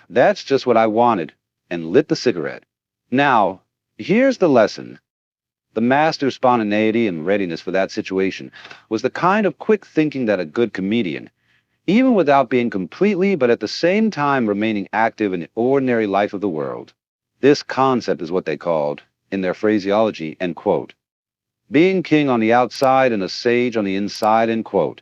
That's just what I wanted, and lit the cigarette. Now, here's the lesson. The master's spontaneity and readiness for that situation was the kind of quick thinking that a good comedian, even without being completely but at the same time remaining active in the ordinary life of the world. This concept is what they called, in their phraseology, end quote, being king on the outside and a sage on the inside, end quote,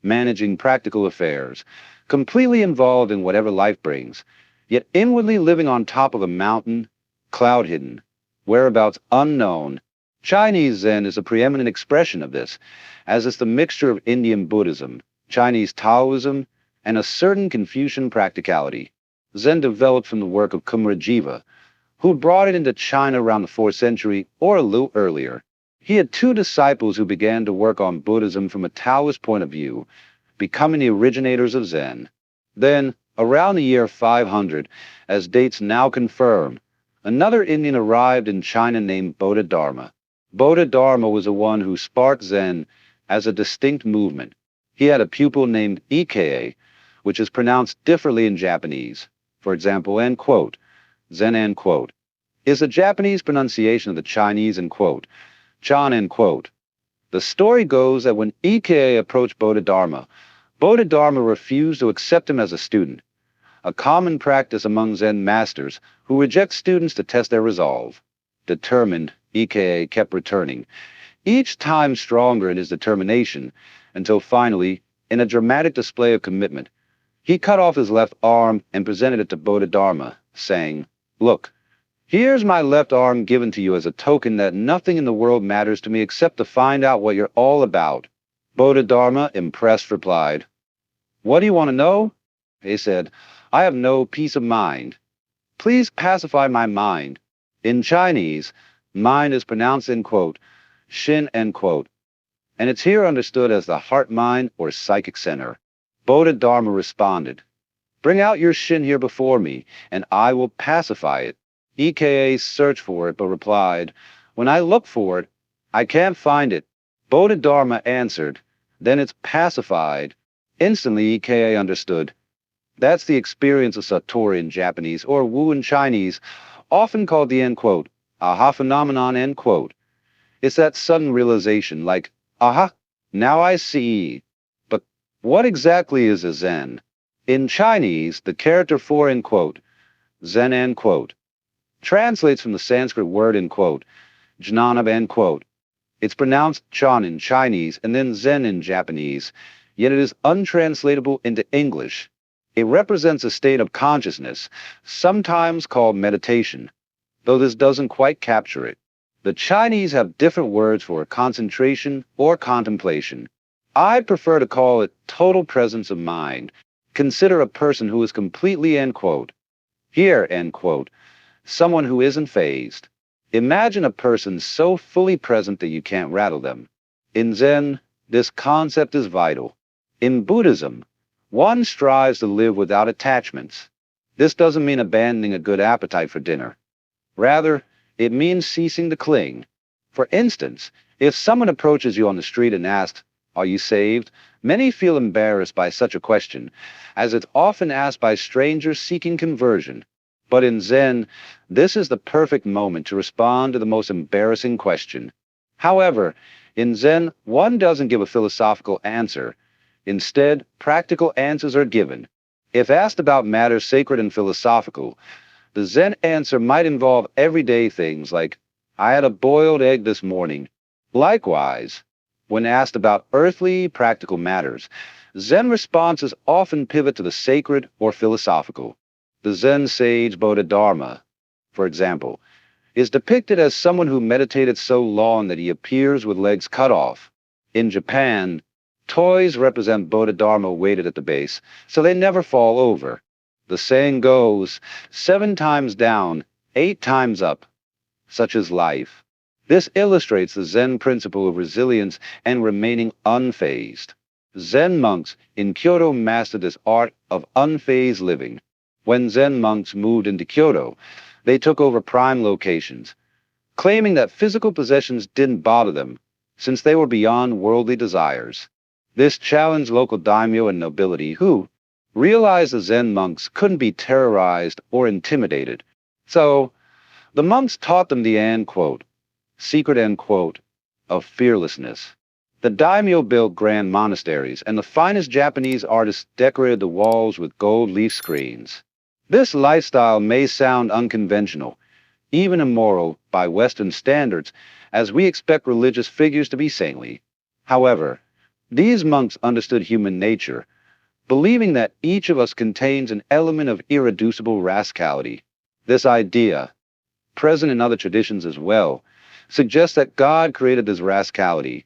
managing practical affairs, completely involved in whatever life brings, yet inwardly living on top of a mountain, cloud hidden, whereabouts unknown. Chinese Zen is a preeminent expression of this, as is the mixture of Indian Buddhism, Chinese Taoism, and a certain Confucian practicality. Zen developed from the work of Kumarajiva, who brought it into China around the 4th century or a little earlier. He had two disciples who began to work on Buddhism from a Taoist point of view, becoming the originators of Zen. Then, around the year 500, as dates now confirm, another Indian arrived in China named Bodhidharma. Bodhidharma was the one who sparked Zen as a distinct movement. He had a pupil named Eka, which is pronounced differently in Japanese. For example, end quote, Zen end quote, is the Japanese pronunciation of the Chinese end quote, Chan end quote. The story goes that when Eka approached Bodhidharma, Bodhidharma refused to accept him as a student, a common practice among Zen masters who reject students to test their resolve. Determined, Eka kept returning, each time stronger in his determination, until finally, in a dramatic display of commitment, he cut off his left arm and presented it to Bodhidharma, saying, "Look, here's my left arm given to you as a token that nothing in the world matters to me except to find out what you're all about." Bodhidharma, impressed, replied, "What do you want to know?" He said, "I have no peace of mind. Please pacify my mind." In Chinese, mind is pronounced end quote, Shin end quote, and it's here understood as the heart-mind or psychic center. Bodhidharma responded, "Bring out your Shin here before me, and I will pacify it." Eka searched for it, but replied, "When I look for it, I can't find it." Bodhidharma answered, "Then it's pacified." Instantly, Eka understood. That's the experience of Satori in Japanese, or Wu in Chinese, often called the end quote, aha phenomenon end quote. It's that sudden realization, like, aha, now I see. But what exactly is a Zen? In Chinese, the character for end quote, Zen end quote, translates from the Sanskrit word end quote, jnana end quote. It's pronounced chan in Chinese and then Zen in Japanese, yet it is untranslatable into English. It represents a state of consciousness, sometimes called meditation, though this doesn't quite capture it. The Chinese have different words for concentration or contemplation. I prefer to call it total presence of mind. Consider a person who is completely end quote. Here, end quote, someone who isn't fazed. Imagine a person so fully present that you can't rattle them. In Zen, this concept is vital. In Buddhism, one strives to live without attachments. This doesn't mean abandoning a good appetite for dinner. Rather, it means ceasing to cling. For instance, if someone approaches you on the street and asks, "Are you saved?" many feel embarrassed by such a question, as it's often asked by strangers seeking conversion. But in Zen, this is the perfect moment to respond to the most embarrassing question. However, in Zen, one doesn't give a philosophical answer. Instead, practical answers are given. If asked about matters sacred and philosophical, the Zen answer might involve everyday things like, "I had a boiled egg this morning." Likewise, when asked about earthly, practical matters, Zen responses often pivot to the sacred or philosophical. The Zen sage Bodhidharma, for example, is depicted as someone who meditated so long that he appears with legs cut off. In Japan, toys represent Bodhidharma weighted at the base, so they never fall over. The saying goes, 7 times down, 8 times up. Such is life. This illustrates the Zen principle of resilience and remaining unfazed. Zen monks in Kyoto mastered this art of unfazed living. When Zen monks moved into Kyoto, they took over prime locations, claiming that physical possessions didn't bother them, since they were beyond worldly desires. This challenged local daimyo and nobility who, realized the Zen monks couldn't be terrorized or intimidated. So, the monks taught them the end quote, secret end quote, of fearlessness. The daimyo built grand monasteries, and the finest Japanese artists decorated the walls with gold leaf screens. This lifestyle may sound unconventional, even immoral by Western standards, as we expect religious figures to be saintly. However, these monks understood human nature, believing that each of us contains an element of irreducible rascality. This idea, present in other traditions as well, suggests that God created this rascality,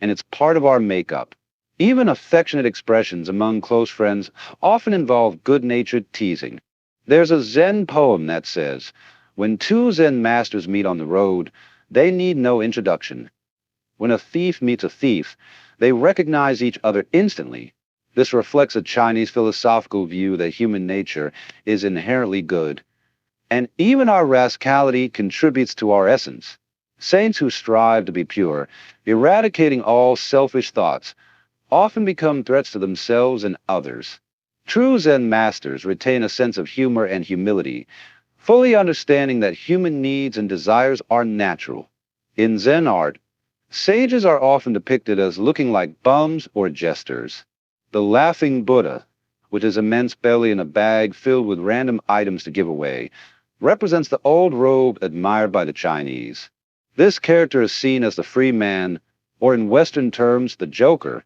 and it's part of our makeup. Even affectionate expressions among close friends often involve good-natured teasing. There's a Zen poem that says, "When two Zen masters meet on the road, they need no introduction. When a thief meets a thief, they recognize each other instantly." This reflects a Chinese philosophical view that human nature is inherently good. And even our rascality contributes to our essence. Saints who strive to be pure, eradicating all selfish thoughts, often become threats to themselves and others. True Zen masters retain a sense of humor and humility, fully understanding that human needs and desires are natural. In Zen art, sages are often depicted as looking like bums or jesters. The laughing Buddha, with his immense belly and a bag filled with random items to give away, represents the old robe admired by the Chinese. This character is seen as the free man, or in Western terms, the Joker.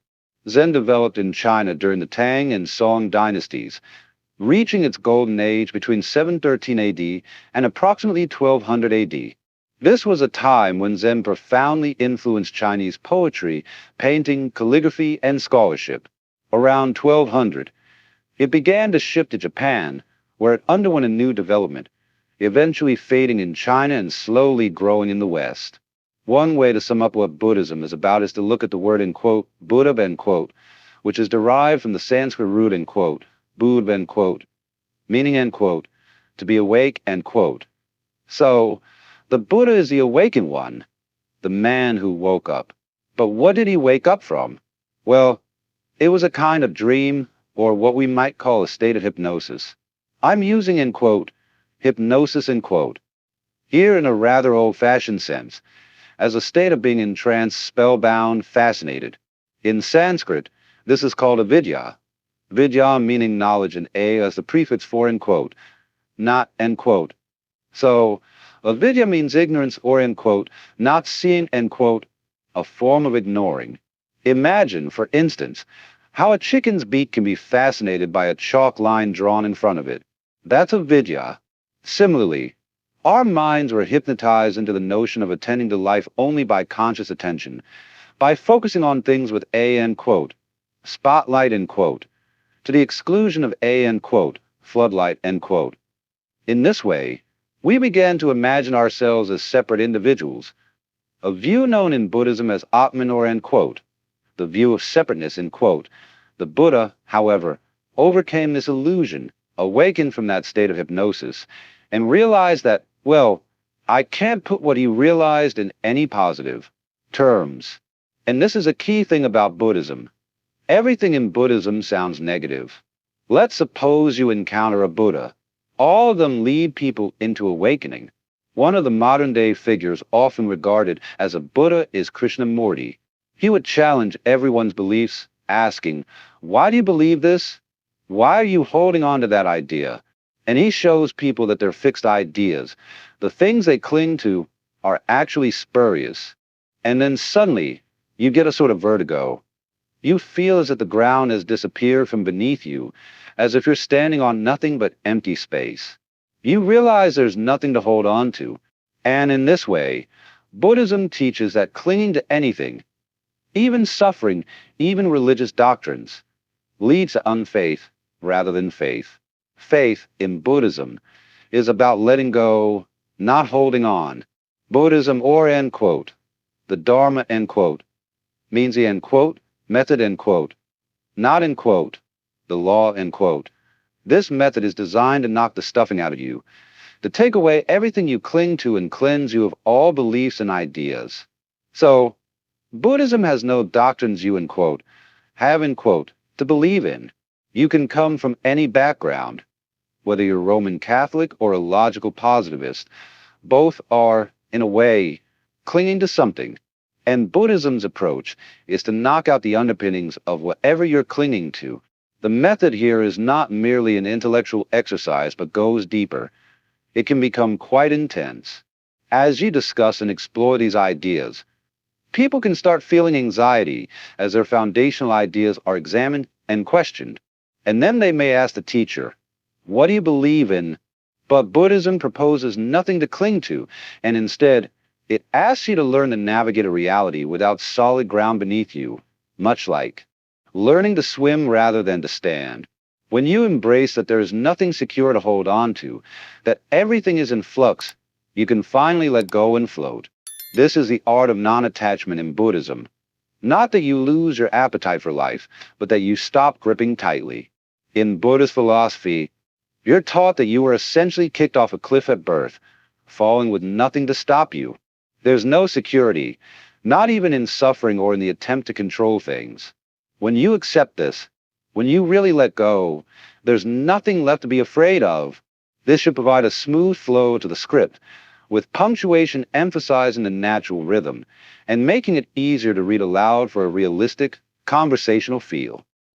Zen developed in China during the Tang and Song dynasties, reaching its golden age between 713 AD and approximately 1200 AD. This was a time when Zen profoundly influenced Chinese poetry, painting, calligraphy, and scholarship. Around 1200, it began to shift to Japan, where it underwent a new development, eventually fading in China and slowly growing in the West. One way to sum up what Buddhism is about is to look at the word in quote, Buddha end quote, which is derived from the Sanskrit root in quote, Bud end quote, meaning end quote, to be awake end quote. So, the Buddha is the awakened one, the man who woke up. But what did he wake up from? Well, it was a kind of dream, or what we might call a state of hypnosis. I'm using in quote, hypnosis in quote, here in a rather old-fashioned sense, as a state of being entranced, spellbound, fascinated. In Sanskrit, this is called avidya. Vidya meaning knowledge and a as the prefix for end quote, not end quote. So, avidya means ignorance or end quote, not seeing end quote, a form of ignoring. Imagine, for instance, how a chicken's beak can be fascinated by a chalk line drawn in front of it. That's avidya. Similarly, our minds were hypnotized into the notion of attending to life only by conscious attention, by focusing on things with a end quote, spotlight end quote, to the exclusion of a end quote, floodlight end quote. In this way, we began to imagine ourselves as separate individuals, a view known in Buddhism as Atman or end quote, the view of separateness end quote. The Buddha, however, overcame this illusion, awakened from that state of hypnosis, and realized that, well, I can't put what he realized in any positive terms. And this is a key thing about Buddhism. Everything in Buddhism sounds negative. Let's suppose you encounter a Buddha. All of them lead people into awakening. One of the modern-day figures often regarded as a Buddha is Krishnamurti. He would challenge everyone's beliefs, asking, "Why do you believe this? Why are you holding on to that idea?" And he shows people that they're fixed ideas. The things they cling to are actually spurious. And then suddenly, you get a sort of vertigo. You feel as if the ground has disappeared from beneath you, as if you're standing on nothing but empty space. You realize there's nothing to hold on to. And in this way, Buddhism teaches that clinging to anything, even suffering, even religious doctrines, leads to unfaith rather than faith. Faith in Buddhism is about letting go, not holding on. Buddhism or end quote, the Dharma end quote, means the end quote, method end quote, not end quote, the law end quote. This method is designed to knock the stuffing out of you, to take away everything you cling to and cleanse you of all beliefs and ideas. So, Buddhism has no doctrines you end quote, have end quote, to believe in. You can come from any background, whether you're Roman Catholic or a logical positivist. Both are, in a way, clinging to something. And Buddhism's approach is to knock out the underpinnings of whatever you're clinging to. The method here is not merely an intellectual exercise, but goes deeper. It can become quite intense. As you discuss and explore these ideas, people can start feeling anxiety as their foundational ideas are examined and questioned. And then they may ask the teacher, "What do you believe in?" But Buddhism proposes nothing to cling to, and instead, it asks you to learn to navigate a reality without solid ground beneath you, much like learning to swim rather than to stand. When you embrace that there is nothing secure to hold on to, that everything is in flux, you can finally let go and float. This is the art of non-attachment in Buddhism. Not that you lose your appetite for life, but that you stop gripping tightly. In Buddhist philosophy, you're taught that you were essentially kicked off a cliff at birth, falling with nothing to stop you. There's no security, not even in suffering or in the attempt to control things. When you accept this, when you really let go, there's nothing left to be afraid of. This should provide a smooth flow to the script, with punctuation emphasizing the natural rhythm and making it easier to read aloud for a realistic, conversational feel.